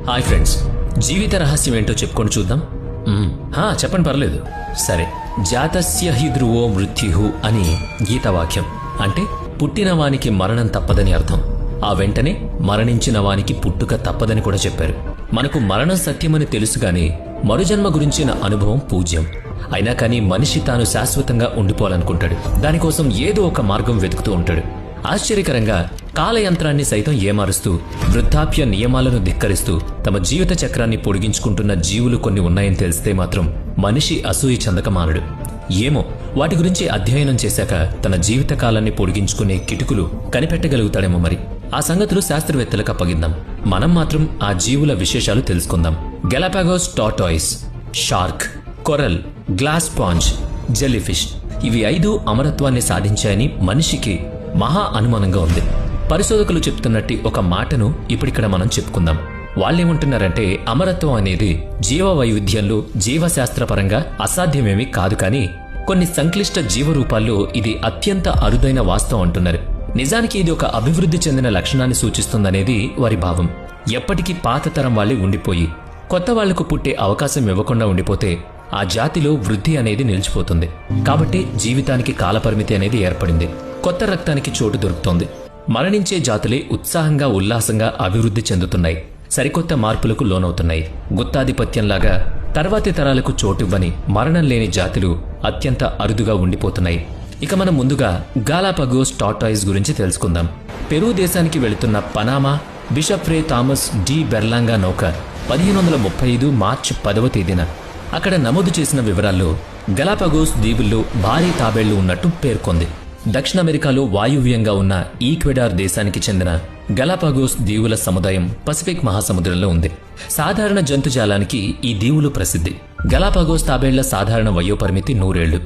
Hi friends, జీవిత రహస్యం ఏంటో చెప్పుకొని చూద్దాం. చెప్పండి, పర్లేదు. సరే, జాతస్య హి ధ్రువో మృత్యు అని గీతవాక్యం. అంటే పుట్టిన వానికి మరణం తప్పదని అర్థం. ఆ వెంటనే మరణించిన వానికి పుట్టుక తప్పదని కూడా చెప్పారు. మనకు మరణం సత్యమని తెలుసుగాని మరుజన్మ గురించిన అనుభవం పూజ్యం. అయినా కానీ మనిషి తాను శాశ్వతంగా ఉండిపోవాలనుకుంటాడు. దానికోసం ఏదో ఒక మార్గం వెతుకుతూ ఉంటాడు. ఆశ్చర్యకరంగా కాలయంత్రాన్ని సైతం ఏమారుస్తూ, వృద్ధాప్య నియమాలను ధిక్కరిస్తూ తమ జీవిత చక్రాన్ని పొడిగించుకుంటున్న జీవులు కొన్ని ఉన్నాయని తెలిస్తే మాత్రం మనిషి అసూయ చెందక మానడు. ఏమో, వాటి గురించి అధ్యయనం చేశాక తన జీవితకాలాన్ని పొడిగించుకునే కిటుకులు కనిపెట్టగలుగుతాడేమో. మరి ఆ సంగతులు శాస్త్రవేత్తలకు అప్పగిద్దాం. మనం మాత్రం ఆ జీవుల విశేషాలు తెలుసుకుందాం. Galapagos tortoise, shark, coral, glass sponge, jellyfish ఇవి 5 అమరత్వాన్ని సాధించాయని మనిషికి మహా అనుమానంగా ఉంది. పరిశోధకులు చెప్తున్నట్టు ఒక మాటను ఇప్పుడిక్కడ మనం చెప్పుకుందాం. వాళ్ళేమంటున్నారంటే, అమరత్వం అనేది జీవ వైవిధ్యంలో జీవశాస్త్రపరంగా అసాధ్యమేమీ కాదు, కానీ కొన్ని సంక్లిష్ట జీవరూపాల్లో ఇది అత్యంత అరుదైన వాస్తవం అంటున్నారు. నిజానికి ఇది ఒక అభివృద్ధి చెందిన లక్షణాన్ని సూచిస్తుందనేది వారి భావం. ఎప్పటికీ పాత తరం వాళ్ళే ఉండిపోయి కొత్త వాళ్లకు పుట్టే అవకాశం ఇవ్వకుండా ఉండిపోతే ఆ జాతిలో వృద్ధి అనేది నిలిచిపోతుంది. కాబట్టి జీవితానికి కాలపరిమితి అనేది ఏర్పడింది. కొత్త రక్తానికి చోటు దొరుకుతోంది. మరణించే జాతులే ఉత్సాహంగా ఉల్లాసంగా అభివృద్ధి చెందుతున్నాయి, సరికొత్త మార్పులకు లోనవుతున్నాయి. గుత్తాధిపత్యంలాగా తర్వాతి తరాలకు చోటివ్వని మరణం లేని జాతులు అత్యంత అరుదుగా ఉండిపోతున్నాయి. ఇక మనం ముందుగా గాలాపగోస్ టార్టాయిస్ గురించి తెలుసుకుందాం. పెరూ దేశానికి వెళుతున్న పనామా బిషప్ రే థామస్ డి బెర్లాంగా నౌక 1535 మార్చి 10వ తేదీన అక్కడ నమోదు చేసిన వివరాల్లో గలాపగోస్ దీవుల్లో భారీ తాబేళ్లు ఉన్నట్టు పేర్కొంది. దక్షిణ అమెరికాలో వాయువ్యంగా ఉన్న ఈక్వెడార్ దేశానికి చెందిన గలాపగోస్ దీవుల సముదాయం పసిఫిక్ మహాసముద్రంలో ఉంది. సాధారణ జంతుజాలానికి ఈ దీవులు ప్రసిద్ధి. గలాపగోస్ తాబేళ్ల సాధారణ వయోపరిమితి 100 ఏళ్లు.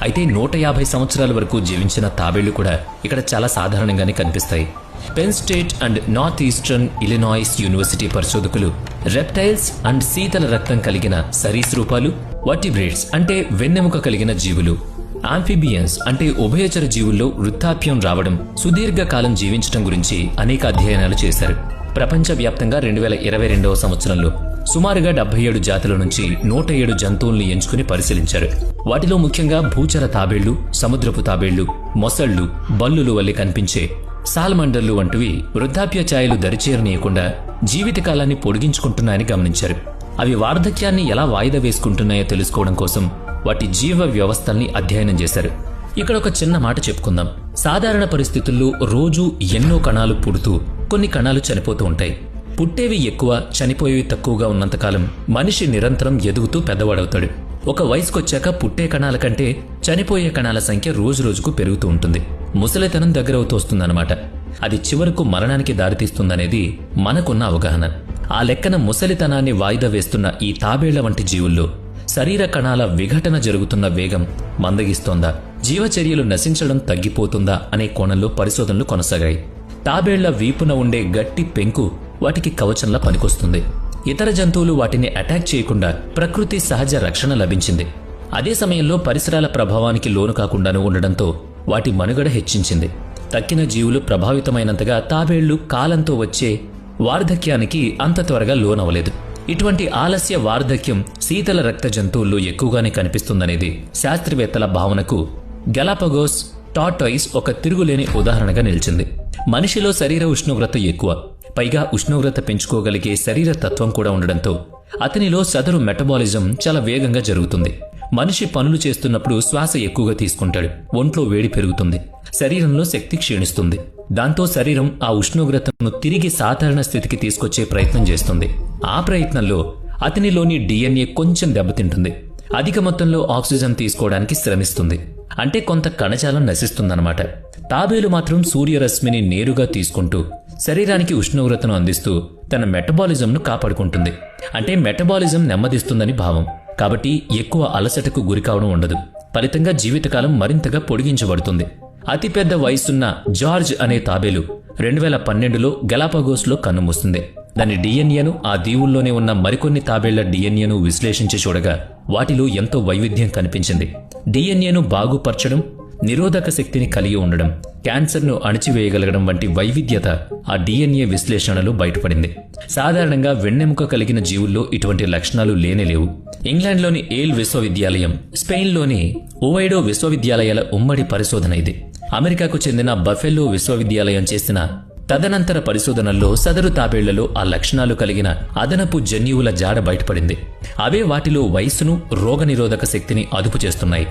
అయితే 150 సంవత్సరాల వరకు జీవించిన తాబేళ్లు కూడా ఇక్కడ చాలా సాధారణంగానే కనిపిస్తాయి. Pen state and north eastern Illinois university పరిశోధకులు రెప్టైల్స్ అండ్ శీతల రక్తం కలిగిన సరీసృపాలు, వర్టిబ్రేట్స్ అంటే వెన్నెముక కలిగిన జీవులు, ఆంఫిబియన్స్ అంటే ఉభయచర జీవుల్లో వృద్ధాప్యం రావడం, సుదీర్ఘకాలం జీవించడం గురించి అనేక అధ్యయనాలు చేశారు. ప్రపంచవ్యాప్తంగా 2022వ సంవత్సరంలో సుమారుగా 77 జాతుల నుంచి 107 జంతువుల్ని ఎంచుకుని పరిశీలించారు. వాటిలో ముఖ్యంగా భూచర తాబేళ్లు, సముద్రపు తాబేళ్లు, మొసళ్లు, బల్లులు వల్లే కనిపించే సాల్మండర్లు వంటివి వృద్ధాప్య ఛాయలు దరిచేరనీయకుండా జీవితకాలాన్ని పొడిగించుకుంటున్నాయని గమనించారు. అవి వార్ధక్యాన్ని ఎలా వాయిదా వేసుకుంటున్నాయో తెలుసుకోవడం కోసం వాటి జీవ వ్యవస్థల్ని అధ్యయనం చేశారు. ఇక్కడ ఒక చిన్న మాట చెప్పుకుందాం. సాధారణ పరిస్థితుల్లో రోజూ ఎన్నో కణాలు పుడుతూ కొన్ని కణాలు చనిపోతూ ఉంటాయి. పుట్టేవి ఎక్కువ, చనిపోయేవి తక్కువగా ఉన్నంతకాలం మనిషి నిరంతరం ఎదుగుతూ పెద్దవాడవుతాడు. ఒక వయసుకొచ్చాక పుట్టే కణాల కంటే చనిపోయే కణాల సంఖ్య రోజురోజుకు పెరుగుతూ ఉంటుంది. ముసలితనం దగ్గరవుతూ వస్తుందన్నమాట. అది చివరకు మరణానికి దారితీస్తుందనేది మనకున్న అవగాహన. ఆ లెక్కన ముసలితనాన్ని వాయిదా వేస్తున్న ఈ తాబేళ్ల వంటి జీవుల్లో శరీర కణాల విఘటన జరుగుతున్న వేగం మందగిస్తోందా, జీవచర్యలు నశించడం తగ్గిపోతుందా అనే కోణంలో పరిశోధనలు కొనసాగాయి. తాబేళ్ల వీపున ఉండే గట్టి పెంకు వాటికి కవచంలా పనికొస్తుంది. ఇతర జంతువులు వాటిని అటాక్ చేయకుండా ప్రకృతి సహజ రక్షణ లభించింది. అదే సమయంలో పరిసరాల ప్రభావానికి లోను కాకుండానూ ఉండడంతో వాటి మనుగడ హెచ్చించింది. తక్కిన జీవులు ప్రభావితమైనంతగా తాబేళ్లు కాలంతో వచ్చే వార్ధక్యానికి అంత త్వరగా లోనవలేదు. ఇటువంటి ఆలస్య వార్ధక్యం శీతల రక్త జంతువుల్లో ఎక్కువగానే కనిపిస్తుందనేది శాస్త్రవేత్తల భావనకు గలాపగోస్ టార్టాయిస్ ఒక తిరుగులేని ఉదాహరణగా నిలిచింది. మనిషిలో శరీర ఉష్ణోగ్రత ఎక్కువ, పైగా ఉష్ణోగ్రత పెంచుకోగలిగే శరీర తత్వం కూడా ఉండడంతో అతనిలో సదరు మెటబాలిజం చాలా వేగంగా జరుగుతుంది. మనిషి పనులు చేస్తున్నప్పుడు శ్వాస ఎక్కువగా తీసుకుంటాడు, ఒంట్లో వేడి పెరుగుతుంది, శరీరంలో శక్తి క్షీణిస్తుంది. దాంతో శరీరం ఆ ఉష్ణోగ్రతను తిరిగి సాధారణ స్థితికి తీసుకొచ్చే ప్రయత్నం చేస్తుంది. ఆ ప్రయత్నంలో అతనిలోని DNA కొంచెం దెబ్బతింటుంది. అధిక మొత్తంలో ఆక్సిజన్ తీసుకోవడానికి శ్రమిస్తుంది. అంటే కొంత కణజాలం నశిస్తుందన్నమాట. తాబేలు మాత్రం సూర్యరశ్మిని నేరుగా తీసుకుంటూ శరీరానికి ఉష్ణోగ్రతను అందిస్తూ తన మెటబాలిజంను కాపాడుకుంటుంది. అంటే మెటబాలిజం నెమ్మదిస్తుందని భావం. కాబట్టి ఎక్కువ అలసటకు గురికావడం ఉండదు. ఫలితంగా జీవితకాలం మరింతగా పొడిగించబడుతుంది. అతిపెద్ద వయసున్న జార్జ్ అనే తాబేలు 2012లో గలాపగోస్లో కన్నుమూస్తుంది. దాని DNAను ఆ దీవుల్లోనే ఉన్న మరికొన్ని తాబేళ్ల DNAను విశ్లేషించి చూడగా వాటిలో ఎంతో వైవిధ్యం కనిపించింది. DNAను బాగుపరచడం, నిరోధక శక్తిని కలిగి ఉండడం, క్యాన్సర్ను అణిచివేయగలగడం వంటి వైవిధ్యత ఆ డిఎన్ఏ విశ్లేషణలో బయటపడింది. సాధారణంగా వెన్నెముక కలిగిన జీవుల్లో ఇటువంటి లక్షణాలు లేనేలేవు. ఇంగ్లాండ్లోని ఏల్ విశ్వవిద్యాలయం, స్పెయిన్లోని ఓవైడో విశ్వవిద్యాలయాల ఉమ్మడి పరిశోధన ఇది. అమెరికాకు చెందిన బఫెలో విశ్వవిద్యాలయం చేసిన తదనంతర పరిశోధనల్లో సదరు తాబేళ్లలో ఆ లక్షణాలు కలిగిన అదనపు జన్యువుల జాడ బయటపడింది. అవే వాటిలో వయస్సును, రోగనిరోధక శక్తిని అదుపు చేస్తున్నాయి.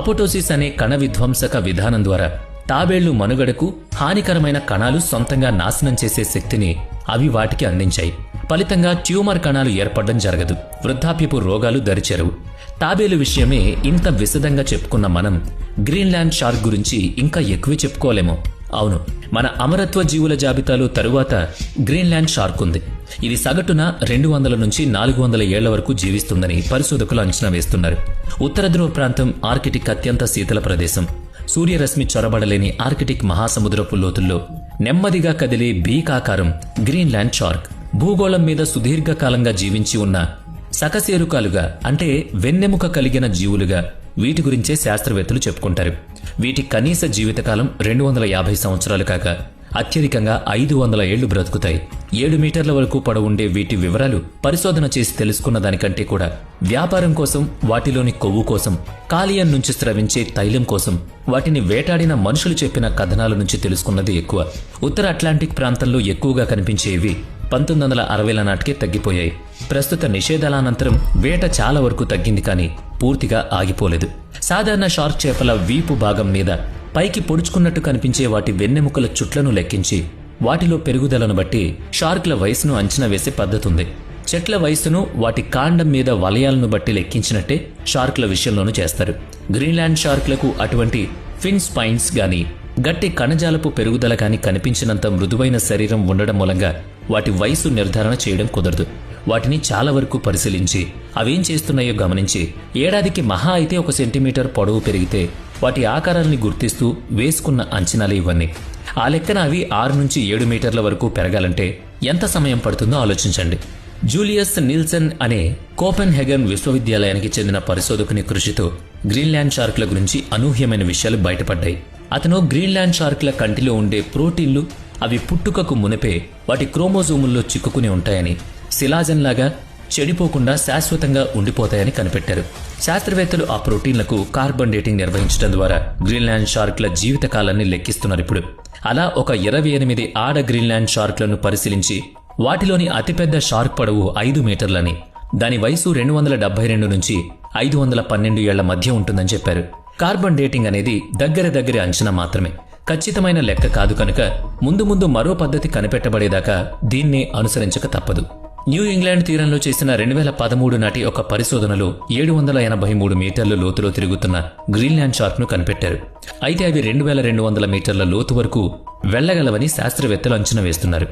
అపోటోసిస్ అనే కణ విధ్వంసక విధానం ద్వారా తాబేళ్లు మనుగడకు హానికరమైన కణాలు సొంతంగా నాశనం చేసే శక్తిని అవి వాటికి అందించాయి. ఫలితంగా ట్యూమర్ కణాలు ఏర్పడడం జరగదు, వృద్ధాప్యపు రోగాలు దరిచేరవు. తాబేలు విషయమే ఇంత విశదంగా చెప్పుకున్న మనం గ్రీన్లాండ్ షార్క్ గురించి ఇంకా ఎక్కువే చెప్పుకోలేమో. అవును, మన అమరత్వ జీవుల జాబితాలో తరువాత గ్రీన్లాండ్ షార్క్ ఉంది. ఇది సగటున 200 నుంచి 400 ఏళ్ల వరకు జీవిస్తుందని పరిశోధకులు అంచనా వేస్తున్నారు. ఉత్తర ధ్రువ ప్రాంతం ఆర్కిటిక్ అత్యంత శీతల ప్రదేశం. సూర్యరశ్మి చొరబడలేని ఆర్కిటిక్ మహాసముద్రపు లోతుల్లో నెమ్మదిగా కదిలే బీకాకారం గ్రీన్లాండ్ షార్క్. భూగోళం మీద సుదీర్ఘకాలంగా జీవించి ఉన్న సకశేరుకాలుగా, అంటే వెన్నెముక కలిగిన జీవులుగా వీటి గురించే శాస్త్రవేత్తలు చెప్పుకుంటారు. వీటి కనీస జీవితకాలం 250 సంవత్సరాలు కాక అత్యధికంగా 500 ఏళ్లు బ్రతుకుతాయి. 7 మీటర్ల వరకు పొడవుండే వీటి వివరాలు పరిశోధన చేసి తెలుసుకున్న దానికంటే కూడా వ్యాపారం కోసం, వాటిలోని కొవ్వు కోసం, కాలియన్ నుంచి స్రవించే తైలం కోసం, వాటిని వేటాడిన మనుషులు చెప్పిన కథనాల నుంచి తెలుసుకున్నది ఎక్కువ. ఉత్తర అట్లాంటిక్ ప్రాంతంలో ఎక్కువగా కనిపించేవి 1960ల నాటికే తగ్గిపోయాయి. ప్రస్తుత నిషేధాలనంతరం వేట చాలా వరకు తగ్గింది, కానీ పూర్తిగా ఆగిపోలేదు. సాధారణ షార్క్ చేపల వీపు భాగం మీద పైకి పొడుచుకున్నట్టు కనిపించే వాటి వెన్నెముకల చుట్లను లెక్కించి వాటిలో పెరుగుదలను బట్టి షార్క్ల వయసును అంచనా వేసే పద్ధతుంది. చెట్ల వయసును వాటి కాండం మీద వలయాలను బట్టి లెక్కించినట్టే షార్క్ల విషయంలోనూ చేస్తారు. గ్రీన్లాండ్ షార్క్లకు అటువంటి ఫిన్ స్పైన్స్ గాని, గట్టి కణజాలపు పెరుగుదల కాని కనిపించినంత మృదువైన శరీరం ఉండడం మూలంగా వాటి వయసు నిర్ధారణ చేయడం కుదరదు. వాటిని చాలా వరకు పరిశీలించి అవేం చేస్తున్నాయో గమనించి ఏడాదికి మహా అయితే 1 సెంటీమీటర్ పొడవు పెరిగితే వాటి ఆకారాన్ని గుర్తిస్తూ వేసుకున్న అంచనాలు ఇవన్నీ. ఆ లెక్కన అవి 6 నుంచి 7 మీటర్ల వరకు పెరగాలంటే ఎంత సమయం పడుతుందో ఆలోచించండి. జూలియస్ నిల్సన్ అనే కోపెన్హెగన్ విశ్వవిద్యాలయానికి చెందిన పరిశోధకుని కృషితో గ్రీన్లాండ్ షార్క్ల గురించి అనూహ్యమైన విషయాలు బయటపడ్డాయి. అతను గ్రీన్లాండ్ షార్క్ల కంటిలో ఉండే ప్రోటీన్లు అవి పుట్టుకకు మునిపే వాటి క్రోమోజోముల్లో చిక్కుకుని ఉంటాయని, శిలాజంలాగా చెడిపోకుండా శాశ్వతంగా ఉండిపోతాయని కనిపెట్టారు. శాస్త్రవేత్తలు ఆ ప్రోటీన్లకు కార్బన్ డేటింగ్ నిర్వహించడం ద్వారా గ్రీన్లాండ్ షార్క్ల జీవితకాలాన్ని లెక్కిస్తున్నారు ఇప్పుడు. అలా ఒక 28 ఆడ గ్రీన్లాండ్ షార్క్లను పరిశీలించి వాటిలోని అతిపెద్ద షార్క్ పొడవు 5 మీటర్లని, దాని వయసు 272 నుంచి 512 ఏళ్ల మధ్య ఉంటుందని చెప్పారు. కార్బన్ డేటింగ్ అనేది దగ్గర అంచనా మాత్రమే, ఖచ్చితమైన లెక్క కాదు కనుక ముందు మరో పద్ధతి కనిపెట్టబడేదాకా దీన్నే అనుసరించక తప్పదు. న్యూ ఇంగ్లాండ్ తీరంలో చేసిన 2013 నాటి ఒక పరిశోధనలో 783 మీటర్ల లోతులో తిరుగుతున్న గ్రీన్లాండ్ షార్క్ను కనిపెట్టారు. అయితే అవి 2200 మీటర్ల లోతు వరకు వెళ్లగలవని శాస్త్రవేత్తలు అంచనా వేస్తున్నారు.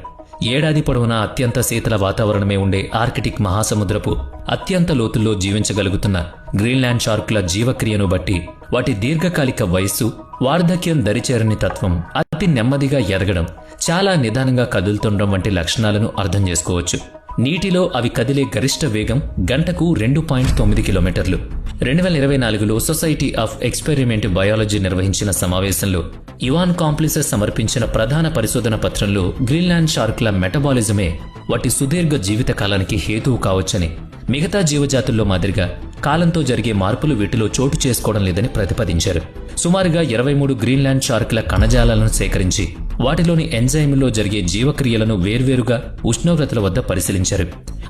ఏడాది పొడవునా అత్యంత శీతల వాతావరణమే ఉండే ఆర్కిటిక్ మహాసముద్రపు అత్యంత లోతుల్లో జీవించగలుగుతున్న గ్రీన్లాండ్ షార్కుల జీవక్రియను బట్టి వాటి దీర్ఘకాలిక వయస్సు, వార్ధక్యం దరిచేరని తత్వం, అతి నెమ్మదిగా ఎదగడం, చాలా నిదానంగా కదులుతుండడం వంటి లక్షణాలను అర్థం చేసుకోవచ్చు. నీటిలో అవి కదిలే గరిష్ట వేగం గంటకు 2.9 కిలోమీటర్లు. 2024లో సొసైటీ ఆఫ్ ఎక్స్పెరిమెంట్ బయాలజీ నిర్వహించిన సమావేశంలో ఇవాన్ కాంప్లిసెస్ సమర్పించిన ప్రధాన పరిశోధన పత్రంలో గ్రీన్లాండ్ షార్క్ల మెటబాలిజమే వాటి సుదీర్ఘ జీవిత కాలానికి హేతువు కావచ్చని, మిగతా జీవజాతుల్లో మాదిరిగా కాలంతో జరిగే మార్పులు వీటిలో చోటు చేసుకోవడం లేదని ప్రతిపాదించారు. సుమారుగా 23 గ్రీన్లాండ్ షార్క్ల కణజాలాలను సేకరించి వాటిలోని ఎంజైమ్లో జరిగే జీవక్రియలను వేర్వేరుగా ఉష్ణోగ్రతల వద్ద పరిశీలించారు.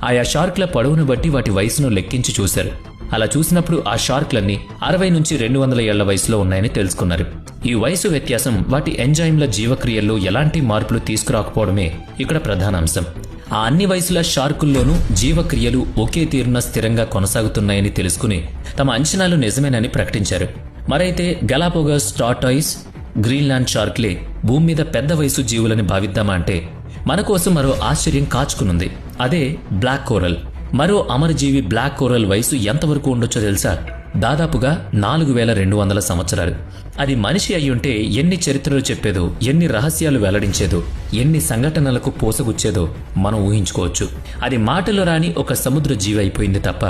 ఆయా షార్క్ల పొడవును బట్టి వాటి వయసును లెక్కించి చూశారు. అలా చూసినప్పుడు ఆ షార్క్లన్నీ 60 నుంచి 200 ఏళ్ల వయసులో ఉన్నాయని తెలుసుకున్నారు. ఈ వయసు వ్యత్యాసం వాటి ఎంజైమ్ల జీవక్రియల్లో ఎలాంటి మార్పులు తీసుకురాకపోవడమే ఇక్కడ ప్రధాన అంశం. ఆ అన్ని వయసుల షార్కుల్లోనూ జీవక్రియలు ఒకే తీరున స్థిరంగా కొనసాగుతున్నాయని తెలుసుకుని తమ అంచనాలు నిజమేనని ప్రకటించారు. మరైతే గలాపగోస్ టార్టాయిస్, గ్రీన్లాండ్ షార్క్లే భూమి మీద పెద్ద వయసు జీవులని భావిద్దామా అంటే మన కోసం మరో ఆశ్చర్యం కాచుకునుంది. అదే బ్లాక్ కోరల్. మరో అమరజీవి బ్లాక్ కోరల్ వయసు ఎంతవరకు ఉండొచ్చో తెలుసా? దాదాపుగా 4200 సంవత్సరాలు. అది మనిషి అయ్యుంటే ఎన్ని చరిత్రలు చెప్పేదో, ఎన్ని రహస్యాలు వెల్లడించేదో, ఎన్ని సంఘటనలకు పోసగుచ్చేదో మనం ఊహించుకోవచ్చు. అది మాటలు రాని ఒక సముద్ర జీవి అయిపోయింది తప్ప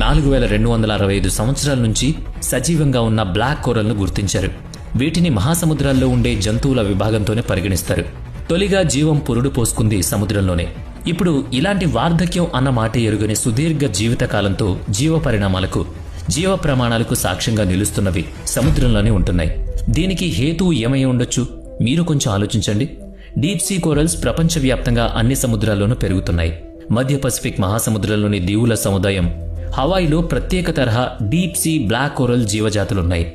4265 సంవత్సరాల నుంచి సజీవంగా ఉన్న బ్లాక్ కోరల్ను గుర్తించారు. వీటిని మహాసముద్రాల్లో ఉండే జంతువుల విభాగంతోనే పరిగణిస్తారు. తొలిగా జీవం పురుడు పోసుకుంది సముద్రంలోనే. ఇప్పుడు ఇలాంటి వార్ధక్యం అన్న మాట ఎరుగని సుదీర్ఘ జీవితకాలంతో జీవ పరిణామాలకు, జీవ ప్రమాణాలకు సాక్ష్యంగా నిలుస్తున్నవి సముద్రంలోనే ఉంటున్నాయి. దీనికి హేతువు ఏమై ఉండొచ్చు? మీరు కొంచెం ఆలోచించండి. డీప్ సీ కోరల్స్ ప్రపంచవ్యాప్తంగా అన్ని సముద్రాల్లోనూ పెరుగుతున్నాయి. మధ్య పసిఫిక్ మహాసముద్రంలోని దీవుల సముదాయం హవాయిలో ప్రత్యేక తరహా డీప్ సీ బ్లాక్ కోరల్ జీవజాతులున్నాయి.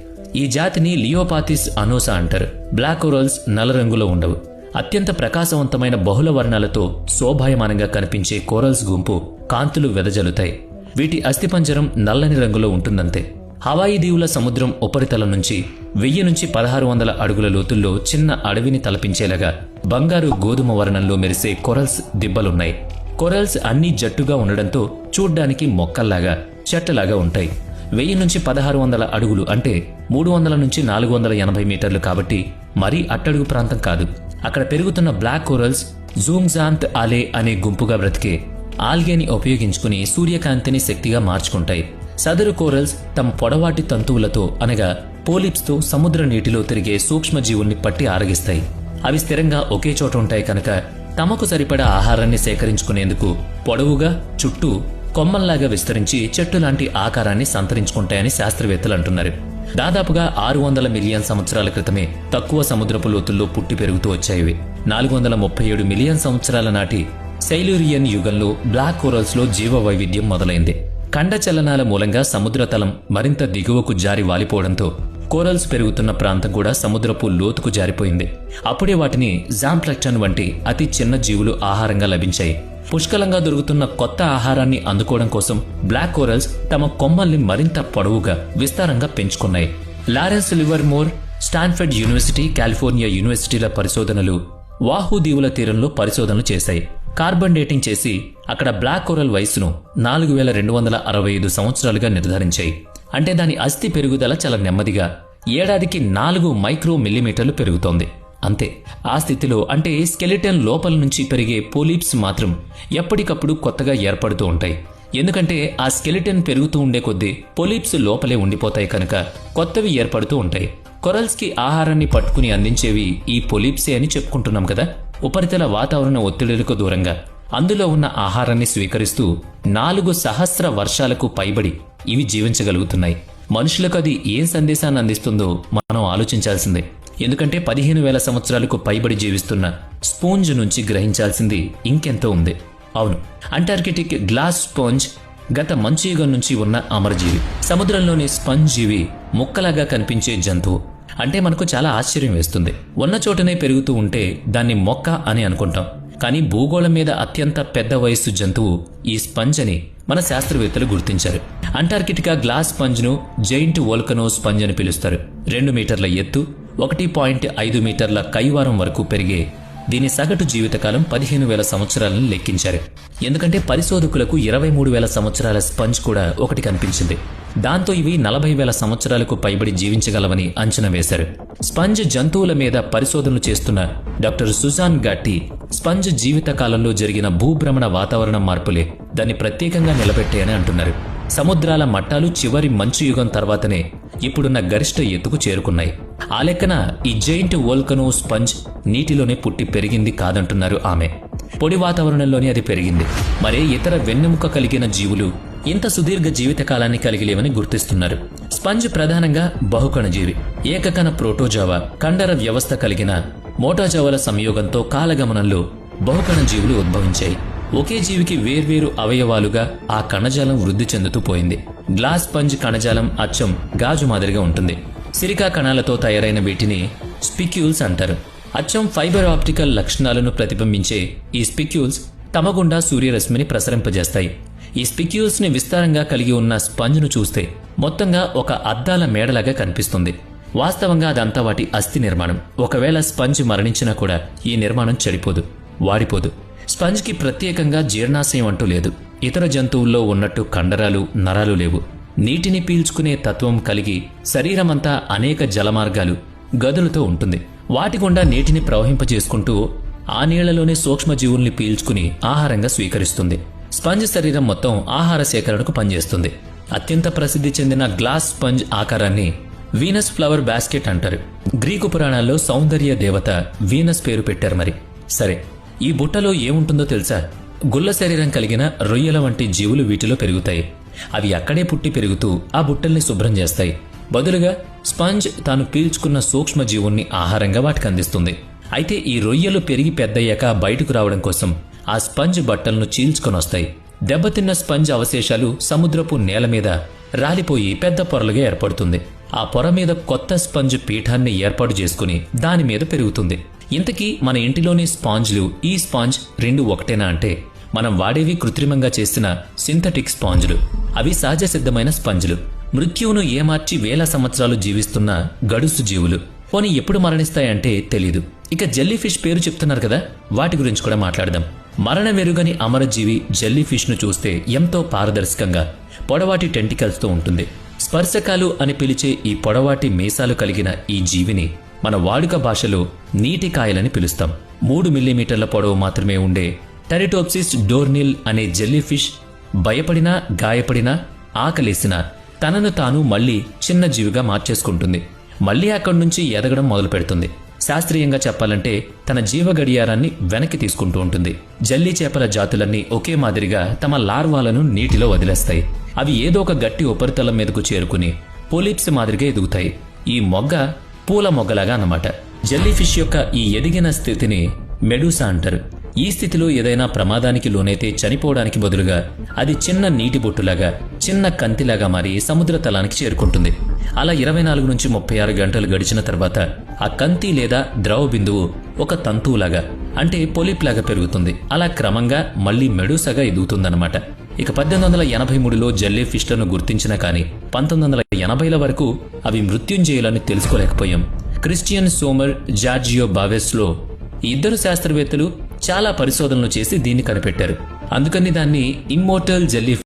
ఈ జాతిని లియోపాథిస్ అనోసా అంటారు. బ్లాక్ కోరల్స్ నల్ల రంగులో ఉండవు. అత్యంత ప్రకాశవంతమైన బహుళ వర్ణాలతో శోభాయమానంగా కనిపించే కోరల్స్ గుంపు కాంతులు వెదజల్లుతాయి. వీటి అస్థిపంజరం నల్లని రంగులో ఉంటుందంతే. హవాయి దీవుల సముద్రం ఉపరితలం నుంచి 1000 నుంచి 1600 అడుగుల లోతుల్లో చిన్న అడవిని తలపించేలాగా బంగారు గోధుమ వర్ణంలో మెరిసే కొరల్స్ దిబ్బలున్నాయి. కొరల్స్ అన్నీ జట్టుగా ఉండడంతో చూడ్డానికి మొక్కల్లాగా, చెట్టలాగా ఉంటాయి. 1000 నుంచి 1600 అడుగులు అంటే 300 నుంచి 480 మీటర్లు కాబట్టి మరీ అట్టడుగు ప్రాంతం కాదు. అక్కడ పెరుగుతున్న బ్లాక్ కోరల్స్ జూంగ్జాంత్ ఆలే అనే గుంపుగా బ్రతికే ఆల్గేని ఉపయోగించుకుని సూర్యకాంతిని శక్తిగా మార్చుకుంటాయి. సదరు కోరల్స్ తమ పొడవాటి తంతువులతో అనగా పోలిప్స్తో సముద్ర నీటిలో తిరిగే సూక్ష్మజీవుల్ని పట్టి ఆరగిస్తాయి. అవి స్థిరంగా ఒకే చోట ఉంటాయి కనుక తమకు సరిపడా ఆహారాన్ని సేకరించుకునేందుకు పొడవుగా చుట్టూ కొమ్మల్లాగా విస్తరించి చెట్టు లాంటి ఆకారాన్ని సంతరించుకుంటాయని శాస్త్రవేత్తలు అంటున్నారు. దాదాపుగా 600 మిలియన్ సంవత్సరాల క్రితమే తక్కువ సముద్రపు లోతుల్లో పుట్టి పెరుగుతూ వచ్చాయి. 437 మిలియన్ సంవత్సరాల నాటి సైలూరియన్ యుగంలో బ్లాక్ కోరల్స్లో జీవ వైవిధ్యం మొదలైంది. ఖండ చలనాల మూలంగా సముద్ర తలం మరింత దిగువకు జారి వాలిపోవడంతో కోరల్స్ పెరుగుతున్న ప్రాంతం కూడా సముద్రపు లోతుకు జారిపోయింది. అప్పుడే వాటిని జాంప్లాంక్టన్ వంటి అతి చిన్న జీవులు ఆహారంగా లభించాయి. పుష్కలంగా దొరుకుతున్న కొత్త ఆహారాన్ని అందుకోవడం కోసం బ్లాక్ కోరల్స్ తమ కొమ్మల్ని మరింత పొడవుగా, విస్తారంగా పెంచుకున్నాయి. Lawrence Livermore, Stanford university, California యూనివర్సిటీల పరిశోధనలు వాహు దీవుల తీరంలో పరిశోధనలు చేశాయి. కార్బన్ డేటింగ్ చేసి అక్కడ బ్లాక్ కోరల్ వయసును 4265 సంవత్సరాలుగా నిర్ధారించాయి. అంటే దాని అస్థి పెరుగుదల చాలా నెమ్మదిగా ఏడాదికి 4 మైక్రో మిల్లీమీటర్లు పెరుగుతోంది. అంతే. ఆ స్థితిలో అంటే స్కెలిటన్ లోపల నుంచి పెరిగే పోలిప్స్ మాత్రం ఎప్పటికప్పుడు కొత్తగా ఏర్పడుతూ ఉంటాయి. ఎందుకంటే ఆ స్కెలిటన్ పెరుగుతూ ఉండే కొద్దీ పోలిప్స్ లోపలే ఉండిపోతాయి కనుక కొత్తవి ఏర్పడుతూ ఉంటాయి. కొరల్స్కి ఆహారాన్ని పట్టుకుని అందించేవి ఈ పోలిప్సే అని చెప్పుకుంటున్నాం కదా. ఉపరితల వాతావరణ ఒత్తిడులకు దూరంగా అందులో ఉన్న ఆహారాన్ని స్వీకరిస్తూ 4,000,000 వర్షాలకు పైబడి ఇవి జీవించగలుగుతున్నాయి. మనుషులకు అది ఏం సందేశాన్ని అందిస్తుందో మనం ఆలోచించాల్సిందే. ఎందుకంటే 15,000 సంవత్సరాలకు పైబడి జీవిస్తున్న స్పోంజ్ నుంచి గ్రహించాల్సింది ఇంకెంతో ఉంది. అవును, అంటార్కిటిక్ గ్లాస్ స్పాంజ్ గత మంచు యుగం నుంచి ఉన్న అమరజీవి. సముద్రంలోని స్పంజ్ జీవి ముక్కలాగా కనిపించే జంతువు. అంటే మనకు చాలా ఆశ్చర్యం వేస్తుంది. ఉన్న చోటనే పెరుగుతూ ఉంటే దాన్ని మొక్క అని అనుకుంటాం. కానీ భూగోళం మీద అత్యంత పెద్ద వయస్సు జంతువు ఈ స్పంజ్ అని మన శాస్త్రవేత్తలు గుర్తించారు. అంటార్కిటికా గ్లాస్ స్పంజ్ను జైంట్ వోల్కనో స్పంజ్ అని పిలుస్తారు. 2 మీటర్ల ఎత్తు, 1.5 మీటర్ల కైవారం వరకు పెరిగే దీని సగటు జీవితకాలం 15,000 సంవత్సరాలను లెక్కించారు. ఎందుకంటే పరిశోధకులకు 23,000 సంవత్సరాల స్పంజ్ కూడా ఒకటి కనిపించింది. దాంతో ఇవి 40,000 సంవత్సరాలకు పైబడి జీవించగలవని అంచనా వేశారు. స్పంజ్ జంతువుల మీద పరిశోధనలు చేస్తున్న డాక్టర్ సుజాన్ గాట్టి స్పంజ్ జీవితకాలంలో జరిగిన భూభ్రమణ వాతావరణ మార్పులే దాన్ని ప్రత్యేకంగా నిలబెట్టాయని అంటున్నారు. సముద్రాల మట్టాలు చివరి మంచు యుగం తర్వాతనే ఇప్పుడున్న గరిష్ట ఎత్తుకు చేరుకున్నాయి. ఆ లెక్కన ఈ జైంట్ వోల్కనో స్పంజ్ నీటిలోనే పుట్టి పెరిగింది కాదంటున్నారు ఆమె. పొడి వాతావరణంలోనే అది పెరిగింది. మరే ఇతర వెన్నెముక కలిగిన జీవులు ఇంత సుదీర్ఘ జీవితకాలాన్ని కలిగి లేవని గుర్తిస్తున్నారు. స్పంజ్ ప్రధానంగా బహుకణ జీవి. ఏకకణ ప్రోటోజావా, కండర వ్యవస్థ కలిగిన మోటాజావాల సంయోగంతో కాలగమనంలో బహుకణ జీవులు ఉద్భవించాయి. ఒకే జీవికి వేర్వేరు అవయవాలుగా ఆ కణజాలం వృద్ధి చెందుతూ పోయింది. గ్లాస్ స్పంజ్ కణజాలం అచ్చం గాజు మాదిరిగా ఉంటుంది. సిలికా కణాలతో తయారైన వీటిని స్పిక్యూల్స్ అంటారు. అచ్చం ఫైబర్ ఆప్టికల్ లక్షణాలను ప్రతిబింబించే ఈ స్పిక్యూల్స్ తమ గుండా సూర్యరశ్మిని ప్రసరింపజేస్తాయి. ఈ స్పిక్యూల్స్ ని విస్తారంగా కలిగి ఉన్న స్పంజ్ను చూస్తే మొత్తంగా ఒక అద్దాల మేడలాగా కనిపిస్తుంది. వాస్తవంగా అదంతా వాటి అస్థి నిర్మాణం. ఒకవేళ స్పంజ్ మరణించినా కూడా ఈ నిర్మాణం చెడిపోదు, వాడిపోదు. స్పంజ్కి ప్రత్యేకంగా జీర్ణాశయం అంటూ లేదు. ఇతర జంతువుల్లో ఉన్నట్టు కండరాలు, నరాలు లేవు. నీటిని పీల్చుకునే తత్వం కలిగి శరీరమంతా అనేక జలమార్గాలు, గదులతో ఉంటుంది. వాటి గుండా నీటిని ప్రవహింపజేసుకుంటూ ఆ నీళ్లలోనే సూక్ష్మజీవుల్ని పీల్చుకుని ఆహారంగా స్వీకరిస్తుంది. స్పంజ్ శరీరం మొత్తం ఆహార సేకరణకు పనిచేస్తుంది. అత్యంత ప్రసిద్ధి చెందిన గ్లాస్ స్పంజ్ ఆకారాన్ని వీనస్ ఫ్లవర్ బాస్కెట్ అంటారు. గ్రీకు పురాణాల్లో సౌందర్య దేవత వీనస్ పేరు పెట్టారు. మరి సరే, ఈ బుట్టలో ఏముంటుందో తెలుసా? గుల్ల శరీరం కలిగిన రొయ్యల వంటి జీవులు వీటిలో పెరుగుతాయి. అవి అక్కడే పుట్టి పెరుగుతూ ఆ బుట్టల్ని శుభ్రం చేస్తాయి. బదులుగా స్పంజ్ తాను పీల్చుకున్న సూక్ష్మ జీవుణ్ణి ఆహారంగా వాటికి అందిస్తుంది. అయితే ఈ రొయ్యలు పెరిగి పెద్దయ్యాక బయటకు రావడం కోసం ఆ స్పంజ్ బట్టలను చీల్చుకొనొస్తాయి. దెబ్బతిన్న స్పంజ్ అవశేషాలు సముద్రపు నేల మీద రాలిపోయి పెద్ద పొరలుగా ఏర్పడుతుంది. ఆ పొర మీద కొత్త స్పంజ్ పీఠాన్ని ఏర్పాటు చేసుకుని దాని మీద పెరుగుతుంది. ఇంతకీ మన ఇంటిలోని స్పాంజ్లు, ఈ స్పాంజ్ రెండు ఒకటేనా అంటే మనం వాడేవి కృత్రిమంగా చేసిన సింథటిక్ స్పాంజ్లు. అవి సహజ సిద్ధమైన స్పంజ్లు. మృత్యువును ఏమార్చి వేల సంవత్సరాలు జీవిస్తున్న గడుసు జీవులు. పోనీ ఎప్పుడు మరణిస్తాయంటే తెలీదు. ఇక జెల్లీ ఫిష్ పేరు చెప్తున్నారు కదా, వాటి గురించి కూడా మాట్లాడదాం. మరణ వెరుగని అమరజీవి జెల్లీ ఫిష్ ను చూస్తే ఎంతో పారదర్శకంగా పొడవాటి టెంటికల్స్తో ఉంటుంది. స్పర్శకాలు అని పిలిచే ఈ పొడవాటి మీసాలు కలిగిన ఈ జీవిని మన వాడుక భాషలో నీటి కాయలని పిలుస్తాం. 3 మిల్లీమీటర్ల పొడవు మాత్రమే ఉండే టెరిటోప్సిస్ డోర్నిల్ అనే జెల్లీ ఫిష్ భయపడినా, గాయపడినా, ఆకలేసినా తనను తాను మళ్లీ చిన్న జీవిగా మార్చేసుకుంటుంది. మళ్లీ అక్కడి నుంచి ఎదగడం మొదలు పెడుతుంది. శాస్త్రీయంగా చెప్పాలంటే తన జీవ గడియారాన్ని వెనక్కి తీసుకుంటూ ఉంటుంది. జల్లీ చేపల జాతులన్నీ ఒకే మాదిరిగా తమ లార్వాలను నీటిలో వదిలేస్తాయి. అవి ఏదో ఒక గట్టి ఉపరితలం మీదకు చేరుకుని పోలిప్స్ మాదిరిగా ఎదుగుతాయి. ఈ మొగ్గ పూల మొగ్గలాగా అన్నమాట. జెల్లీ ఫిష్ యొక్క ఈ ఎదిగిన స్థితిని మెడూసా అంటారు. ఈ స్థితిలో ఏదైనా ప్రమాదానికి లోనైతే చనిపోవడానికి బదులుగా అది చిన్న నీటి బొట్టులాగా, చిన్న కంతిలాగా మారి సముద్ర తలానికి చేరుకుంటుంది. అలా 24 నుంచి 36 గంటలు గడిచిన తర్వాత ఆ కంతి లేదా ద్రవ బిందువు ఒక తంతువులాగా, అంటే పొలిప్లాగా పెరుగుతుంది. అలా క్రమంగా మళ్లీ మెడూసాగా ఎదుగుతుందన్నమాట. ఇక 1883లో జెల్లీ ఫిష్లను గుర్తించినా కానీ 1980ల వరకు అవి మృత్యుంజయులని తెలుసుకోలేకపోయాం. క్రిస్టియన్ సోమర్, జార్జియో బావెస్లో ఈ ఇద్దరు శాస్త్రవేత్తలు చాలా పరిశోధనలు చేసి దీన్ని కనిపెట్టారు. అందుకని దాన్ని ఇమ్మోర్టల్ జెల్లీ